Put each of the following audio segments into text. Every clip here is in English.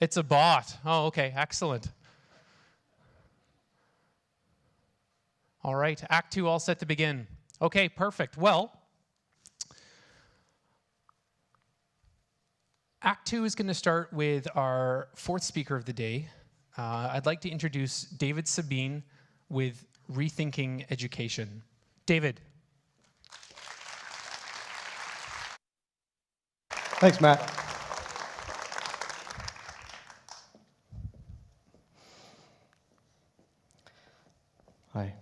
It's a bot. Oh, okay, excellent. All right, Act 2 all set to begin. Okay, perfect. Well, Act 2 is going to start with our fourth speaker of the day. I'd like to introduce David Sabine with Rethinking Education. David. Thanks, Matt. Hi.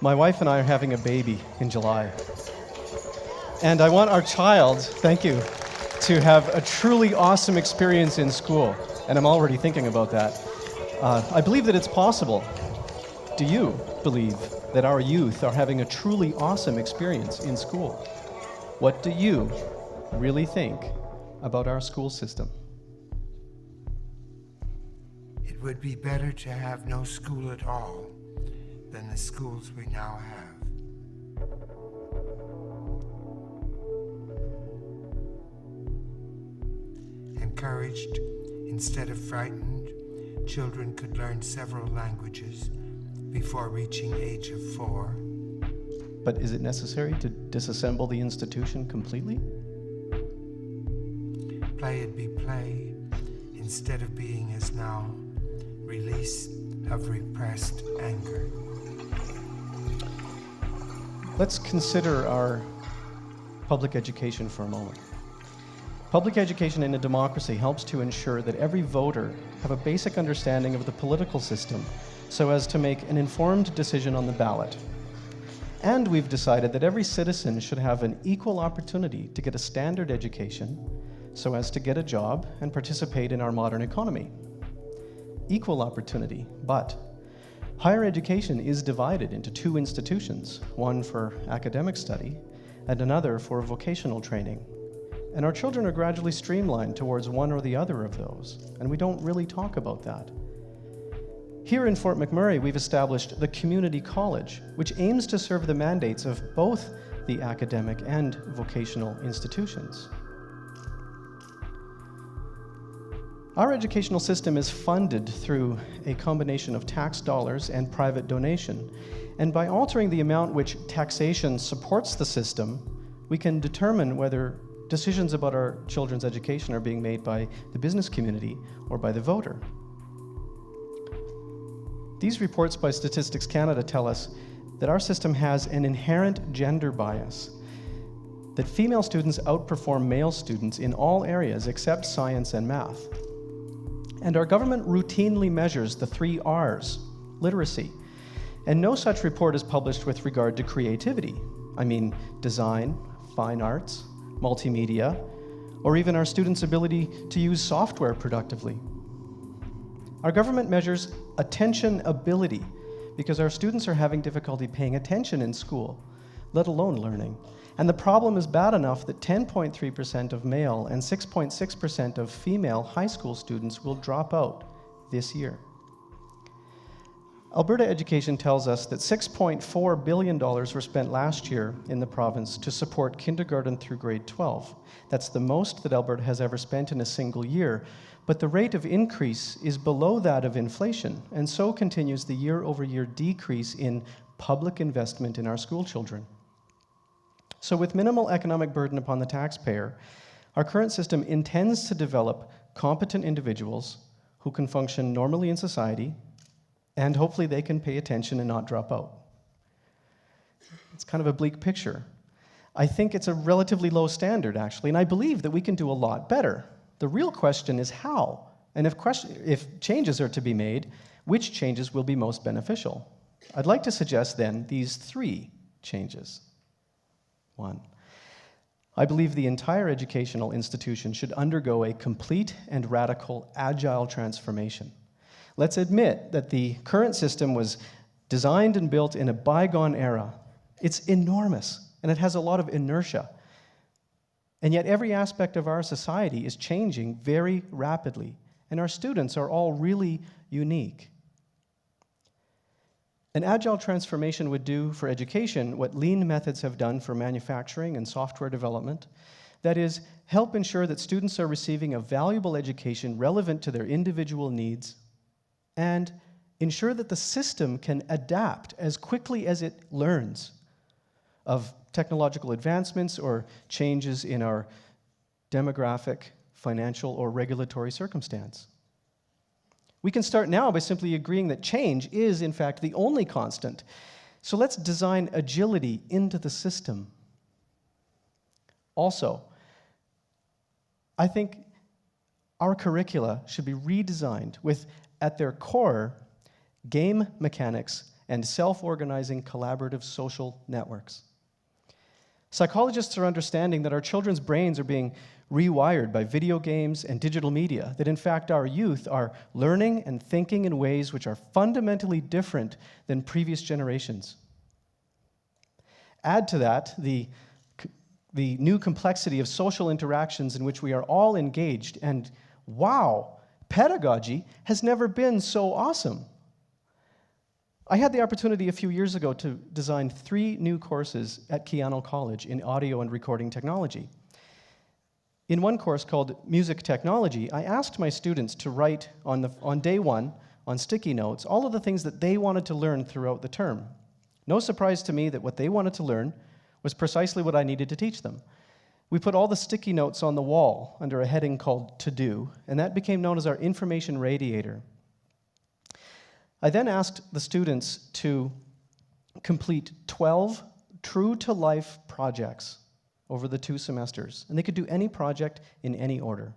My wife and I are having a baby in July. And I want our child, thank you, to have a truly awesome experience in school. And I'm already thinking about that. I believe that it's possible. Do you believe that our youth are having a truly awesome experience in school? What do you really think about our school system? It would be better to have no school at all than the schools we now have. Encouraged instead of frightened, children could learn several languages before reaching age of 4. But is it necessary to disassemble the institution completely? Play'd be play instead of being as now, release of repressed anger. Let's consider our public education for a moment. Public education in a democracy helps to ensure that every voter have a basic understanding of the political system so as to make an informed decision on the ballot. And we've decided that every citizen should have an equal opportunity to get a standard education so as to get a job and participate in our modern economy. Equal opportunity, but higher education is divided into 2 institutions, one for academic study and another for vocational training. And our children are gradually streamlined towards one or the other of those, and we don't really talk about that. Here in Fort McMurray, we've established the Community College, which aims to serve the mandates of both the academic and vocational institutions. Our educational system is funded through a combination of tax dollars and private donation. And by altering the amount which taxation supports the system, we can determine whether decisions about our children's education are being made by the business community or by the voter. These reports by Statistics Canada tell us that our system has an inherent gender bias, that female students outperform male students in all areas except science and math. And our government routinely measures the 3 R's, literacy, and no such report is published with regard to creativity. I mean, design, fine arts, multimedia, or even our students' ability to use software productively. Our government measures attention ability because our students are having difficulty paying attention in school, let alone learning. And the problem is bad enough that 10.3% of male and 6.6% of female high school students will drop out this year. Alberta Education tells us that $6.4 billion were spent last year in the province to support kindergarten through grade 12. That's the most that Alberta has ever spent in a single year, but the rate of increase is below that of inflation, and so continues the year-over-year decrease in public investment in our school children. So with minimal economic burden upon the taxpayer, our current system intends to develop competent individuals who can function normally in society, and hopefully they can pay attention and not drop out. It's kind of a bleak picture. I think it's a relatively low standard, actually, and I believe that we can do a lot better. The real question is how, and if changes are to be made, which changes will be most beneficial? I'd like to suggest then these 3 changes. 1, I believe the entire educational institution should undergo a complete and radical agile transformation. Let's admit that the current system was designed and built in a bygone era. It's enormous, and it has a lot of inertia. And yet every aspect of our society is changing very rapidly, and our students are all really unique. An agile transformation would do for education what lean methods have done for manufacturing and software development, That is, help ensure that students are receiving a valuable education relevant to their individual needs, and ensure that the system can adapt as quickly as it learns of technological advancements or changes in our demographic, financial, or regulatory circumstance. We can start now by simply agreeing that change is, in fact, the only constant. So let's design agility into the system. Also, I think our curricula should be redesigned with, at their core, game mechanics and self-organizing collaborative social networks. Psychologists are understanding that our children's brains are being rewired by video games and digital media, that in fact our youth are learning and thinking in ways which are fundamentally different than previous generations. Add to that the new complexity of social interactions in which we are all engaged, and wow, pedagogy has never been so awesome. I had the opportunity a few years ago to design 3 new courses at Keano College in audio and recording technology. In one course called Music Technology, I asked my students to write on day 1, on sticky notes, all of the things that they wanted to learn throughout the term. No surprise to me that what they wanted to learn was precisely what I needed to teach them. We put all the sticky notes on the wall under a heading called To Do, and that became known as our information radiator. I then asked the students to complete 12 true-to-life projects over the 2 semesters, and they could do any project in any order.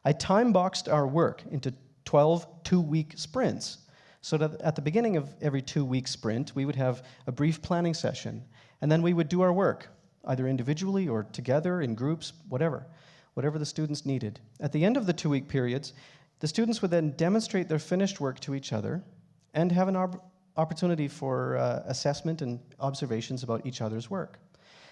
I time-boxed our work into 12 two-week sprints, so that at the beginning of every 2-week sprint, we would have a brief planning session, and then we would do our work, either individually or together in groups, whatever the students needed. At the end of the 2-week periods, the students would then demonstrate their finished work to each other and have an opportunity for assessment and observations about each other's work.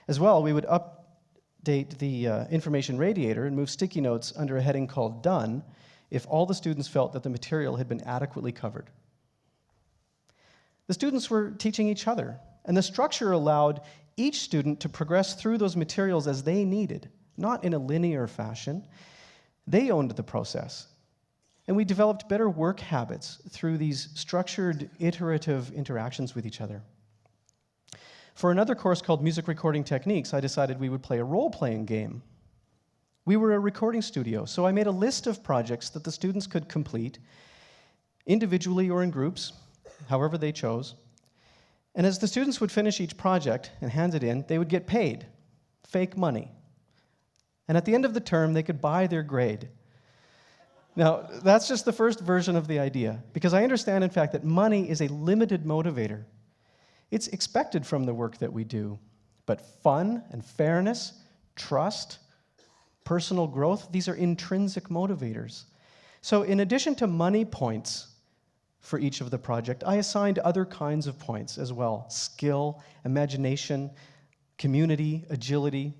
As well, we would update the information radiator and move sticky notes under a heading called Done if all the students felt that the material had been adequately covered. The students were teaching each other, and the structure allowed each student to progress through those materials as they needed, not in a linear fashion. They owned the process. And we developed better work habits through these structured, iterative interactions with each other. For another course called Music Recording Techniques, I decided we would play a role-playing game. We were a recording studio, so I made a list of projects that the students could complete individually or in groups, however they chose. And as the students would finish each project and hand it in, they would get paid, fake money. And at the end of the term, they could buy their grade. Now, that's just the first version of the idea, because I understand, in fact, that money is a limited motivator. It's expected from the work that we do, but fun and fairness, trust, personal growth, these are intrinsic motivators. So in addition to money points for each of the project, I assigned other kinds of points as well: skill, imagination, community, agility.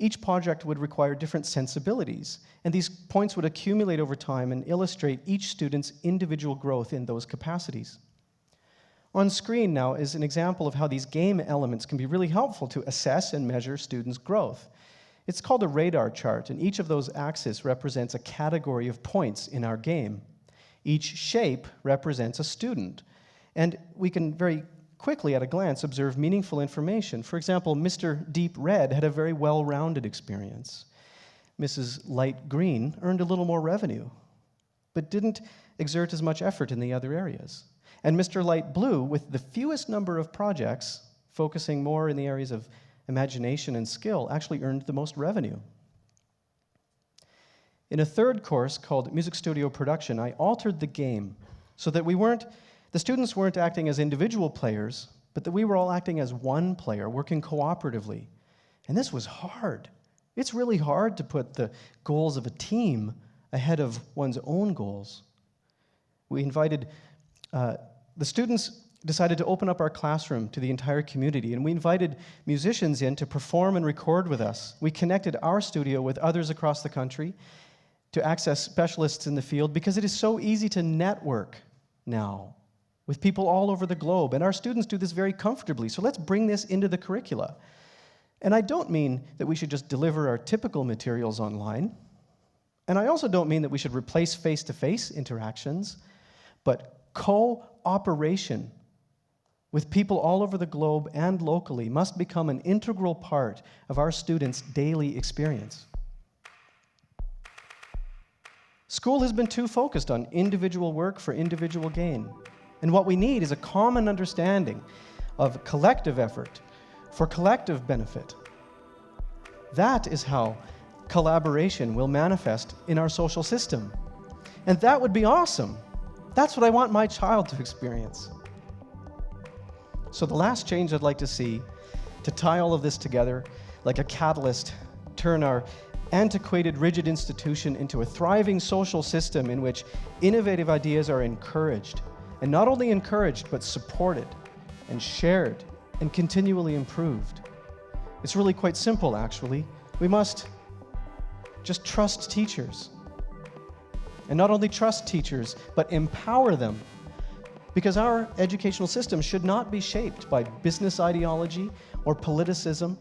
Each project would require different sensibilities, and these points would accumulate over time and illustrate each student's individual growth in those capacities. On screen now is an example of how these game elements can be really helpful to assess and measure students' growth. It's called a radar chart, and each of those axes represents a category of points in our game. Each shape represents a student, and we can very quickly at a glance observe meaningful information. For example, Mr. Deep Red had a very well-rounded experience. Mrs. Light Green earned a little more revenue, but didn't exert as much effort in the other areas. And Mr. Light Blue, with the fewest number of projects, focusing more in the areas of imagination and skill, actually earned the most revenue. In a third course called Music Studio Production, I altered the game so that the students weren't acting as individual players, but that we were all acting as one player, working cooperatively. And this was hard. It's really hard to put the goals of a team ahead of one's own goals. The students decided to open up our classroom to the entire community, and we invited musicians in to perform and record with us. We connected our studio with others across the country to access specialists in the field, because it is so easy to network now with people all over the globe, and our students do this very comfortably. So let's bring this into the curricula. And I don't mean that we should just deliver our typical materials online. And I also don't mean that we should replace face-to-face interactions, but cooperation with people all over the globe and locally must become an integral part of our students' daily experience. School has been too focused on individual work for individual gain. And what we need is a common understanding of collective effort for collective benefit. That is how collaboration will manifest in our social system. And that would be awesome. That's what I want my child to experience. So the last change I'd like to see, to tie all of this together like a catalyst, turn our antiquated, rigid institution into a thriving social system in which innovative ideas are encouraged, and not only encouraged, but supported and shared and continually improved. It's really quite simple, actually. We must just trust teachers. And not only trust teachers, but empower them. Because our educational system should not be shaped by business ideology or politicism,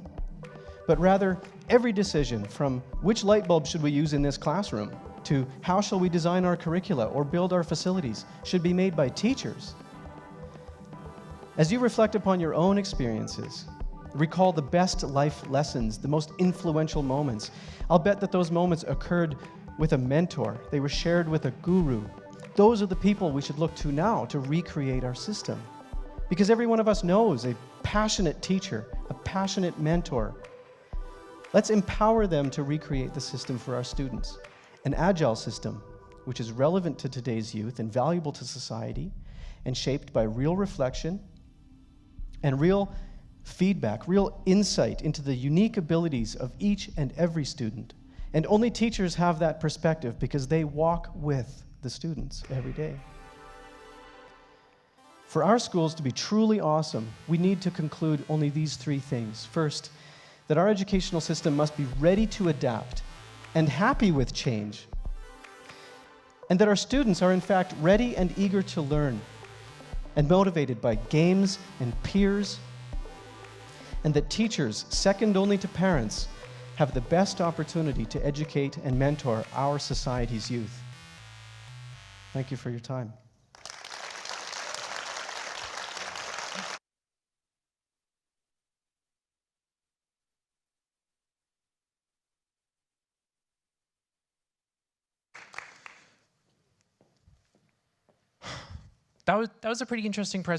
but rather every decision from which light bulb should we use in this classroom to how shall we design our curricula or build our facilities should be made by teachers. As you reflect upon your own experiences, recall the best life lessons, the most influential moments. I'll bet that those moments occurred with a mentor. They were shared with a guru. Those are the people we should look to now to recreate our system. Because every one of us knows a passionate teacher, a passionate mentor. Let's empower them to recreate the system for our students. An agile system, which is relevant to today's youth and valuable to society, and shaped by real reflection and real feedback, real insight into the unique abilities of each and every student. And only teachers have that perspective because they walk with the students every day. For our schools to be truly awesome, we need to conclude only these three things. First, that our educational system must be ready to adapt and happy with change. And that our students are in fact ready and eager to learn and motivated by games and peers. And that teachers, second only to parents, have the best opportunity to educate and mentor our society's youth. Thank you for your time. That was a pretty interesting presentation.